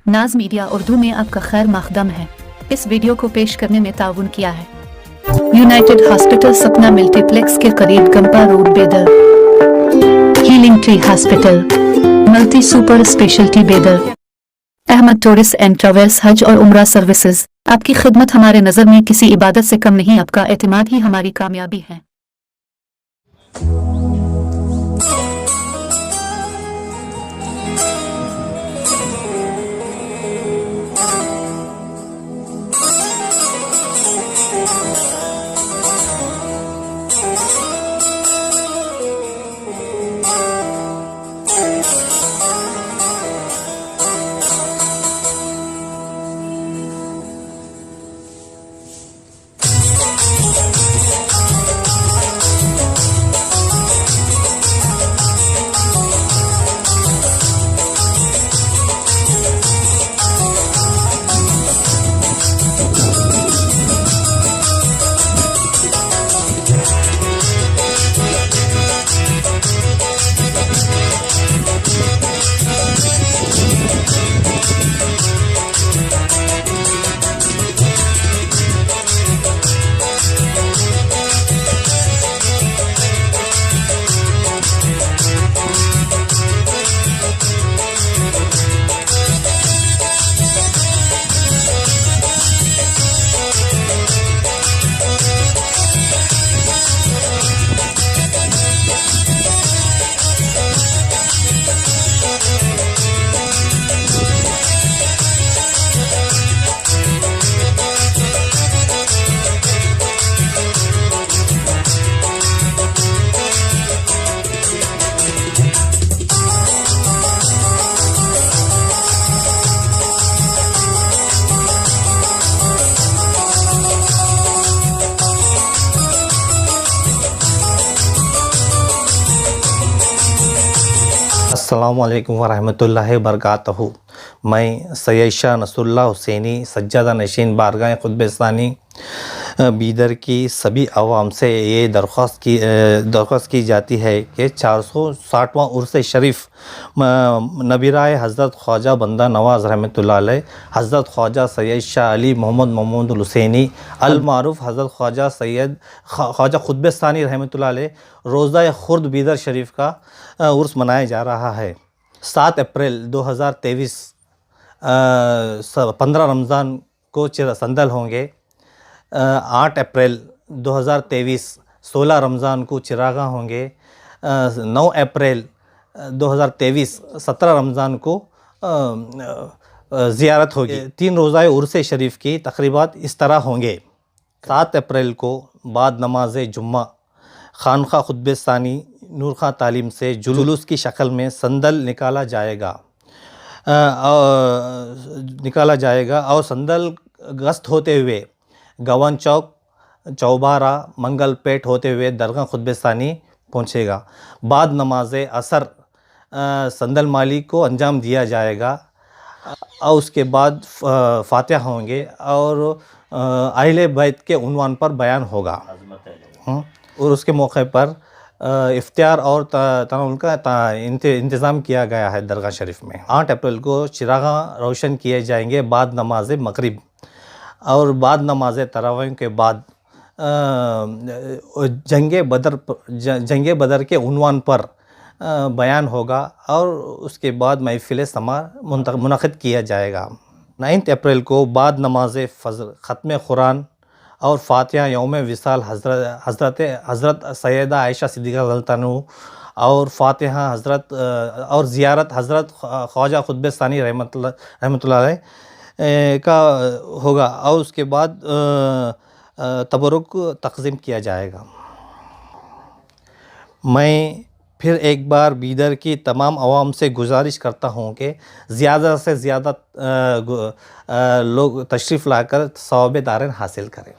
नाज मीडिया उर्दू में आपका खैर मकदम है। इस वीडियो को पेश करने में ताउन किया है यूनाइटेड हॉस्पिटल सपना मल्टीप्लेक्स के करीब गंपा रोड बेदर, healing tree hospital multi super speciality बेदर, अहमद टूरिस्ट एंड ट्रेवल्स हज और उम्रा सर्विसेज। आपकी खिदमत हमारे नज़र में किसी इबादत से कम नहीं, आपका एतमाद ही हमारी कामयाबी है। अस्सलामुअलैकुम वरहमतुल्लाहि वबरकातुहू। मैं सैयद शाह नसरुल्लाह हुसैनी सज्जादा नशीन बारगाह खुतबस्तानी बीदर की सभी अवाम से ये दरख्वास्त की जाती है कि 460वां उर्स शरीफ नबीराए हज़रत ख्वाजा बंदा नवाज़ रहमतुल्लाह अलैह हज़रत ख्वाजा सैयद शाह अली मोहम्मद महमूद हुसैनी अल मारूफ हज़रत ख्वाजा सैयद ख्वाजा खुतबस्तानी रहमतुल्लाह अलैह रोज़ा खुर्द बीदर शरीफ का उर्स मनाया जा रहा है। 7 अप्रैल 2023 15 रमज़ान को संदल होंगे। 8 अप्रैल 2023 16 रमज़ान को चिरागा होंगे। 9 अप्रैल 2023 17 रमज़ान को ज़ियारत होगी। 3 रोज़ाए उर्स शरीफ की तक़रीबात इस तरह होंगे। 7 अप्रैल को बाद नमाज जुम्मा खानखा खुतबस्तानी नूर खां तालीम से जुलूस की शक्ल में संदल निकाला जाएगा और संदल गश्त होते हुए गवन चौक चौबारा मंगल पेट होते हुए दरगाह खुतबस्तानी पहुँचेगा। बाद नमाज असर संदल माली को अंजाम दिया जाएगा और उसके बाद फातिहा होंगे और अहले बैत के उन्वान पर बयान होगा और उसके मौके पर इफ्तार और तनाउल का इंतज़ाम किया गया है दरगाह शरीफ में। 8 अप्रैल को चिरागा रोशन किए जाएंगे बाद नमाज मगरिब और बाद नमाज तरावीह के बाद जंगे बदर के उन्वान पर बयान होगा और उसके बाद महफिल समा मुनक़िद किया जाएगा। 9 अप्रैल को बाद नमाज फ़ज्र ख़त्म कुरान और फातिहा यौम विसाल हज़रत सैयदा आयशा सिद्दीक़ा रज़ियल्लाहु और फातिहा हज़रत और ज़ियारत हज़रत ख्वाजा खुतबस्तानी रहमतुल्लाह अलैह का होगा और उसके बाद तबरुक तक़सीम किया जाएगा। मैं फिर एक बार बीदर की तमाम अवाम से गुजारिश करता हूँ कि ज़्यादा से ज़्यादा लोग तशरीफ़ लाकर सवाब दारैन हासिल करें।